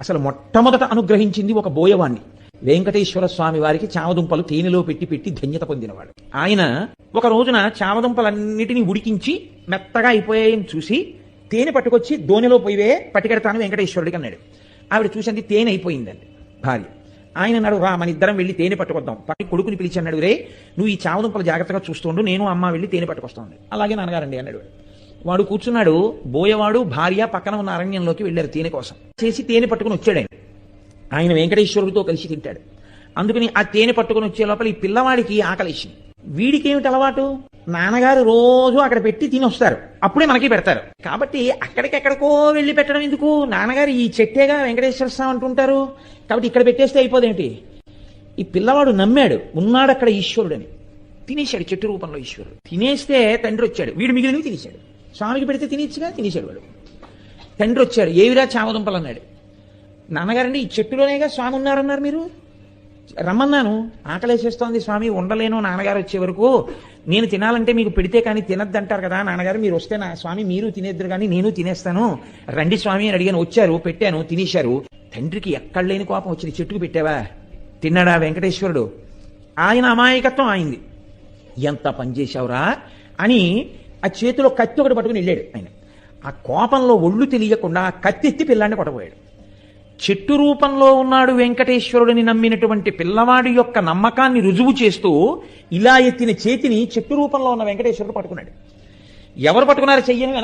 అసలు మొట్టమొదట అనుగ్రహించింది ఒక బోయవాణ్ణి. వెంకటేశ్వర స్వామి వారికి చామదుంపలు తేనెలో పెట్టి పెట్టి ధన్యత పొందినవాడు ఆయన. ఒక రోజున చామదుంపలన్నిటినీ ఉడికించి మెత్తగా అయిపోయాయని చూసి తేనె పట్టుకొచ్చి దోణిలో పోయివే పట్టుకెడతాను వెంకటేశ్వరుడికి అన్నాడు. ఆవిడ చూసింది తేనె అయిపోయిందండి భార్య. ఆయన అన్నాడు, రా మన ఇద్దరం వెళ్ళి తేనె పట్టుకొద్దాం. పట్టి కొడుకుని పిలిచి అన్నాడు, రే నువ్వు ఈ చామదుంపలు జాగ్రత్తగా చూస్తుండు, నేను అమ్మ వెళ్ళి తేనె పట్టుకొస్తాను. అలాగే నాన్నగారండి అన్నాడు. వాడు కూర్చున్నాడు. బోయవాడు భార్య పక్కన ఉన్న అరణ్యంలోకి వెళ్ళారు తేనె కోసం. చేసి తేనె పట్టుకుని వచ్చాడు ఆయన. ఆయన వెంకటేశ్వరుడితో కలిసి తింటాడు. అందుకని ఆ తేనె పట్టుకుని వచ్చే లోపల ఈ పిల్లవాడికి ఆకలిసింది. వీడికి ఏమిటి అలవాటు, నాన్నగారు రోజు అక్కడ పెట్టి తిని వస్తారు, అప్పుడే మనకి పెడతారు. కాబట్టి అక్కడికెక్కడికో వెళ్ళి పెట్టడం ఎందుకు, నాన్నగారు ఈ చెట్టేగా వెంకటేశ్వర స్వామి అంటుంటారు, కాబట్టి ఇక్కడ పెట్టేస్తే అయిపోదేంటి. ఈ పిల్లవాడు నమ్మాడు, ఉన్నాడు అక్కడ ఈశ్వరుడని. తినేశాడు చెట్టు రూపంలో ఈశ్వరుడు. తినేస్తే తండ్రి వచ్చాడు, వీడు మిగిలినవి తినేశాడు. స్వామికి పెడితే తినేచ్చుగా, తినేశాడు వాడు. తండ్రి వచ్చాడు, ఏవిరా చామదుంపలు అన్నాడు. నాన్నగారండి ఈ చెట్టులోనేగా స్వామి ఉన్నారన్నారు, మీరు రమ్మన్నాను, ఆకలేసేస్తోంది స్వామి, ఉండలేను నాన్నగారు వచ్చే వరకు, నేను తినాలంటే మీకు పెడితే కానీ తినద్దంటారు కదా నాన్నగారు, మీరు వస్తే నా స్వామి మీరు తినేద్దరు కానీ నేను తినేస్తాను, రండి స్వామి అని అడిగాను. వచ్చారు, పెట్టాను, తినేశారు. తండ్రికి ఎక్కడ లేని కోపం వచ్చింది, చెట్టుకు పెట్టావా, తిన్నాడా వెంకటేశ్వరుడు. ఆయన అమాయకత్వం ఆయింది. ఎంత పనిచేశావురా అని ఆ చేతిలో కత్తి ఒకటి పట్టుకుని వెళ్ళాడు ఆయన. ఆ కోపంలో ఒళ్ళు తెలియకుండా ఆ కత్తి ఎత్తి పిల్లాన్ని కొట్టబోయాడు. చెట్టు రూపంలో ఉన్నాడు వెంకటేశ్వరుడిని నమ్మినటువంటి పిల్లవాడి యొక్క నమ్మకాన్ని రుజువు చేస్తూ ఇలా ఎత్తిన చేతిని చెట్టు రూపంలో ఉన్న వెంకటేశ్వరుడు పట్టుకున్నాడు. ఎవరు పట్టుకున్నారు చెయ్యని వెనక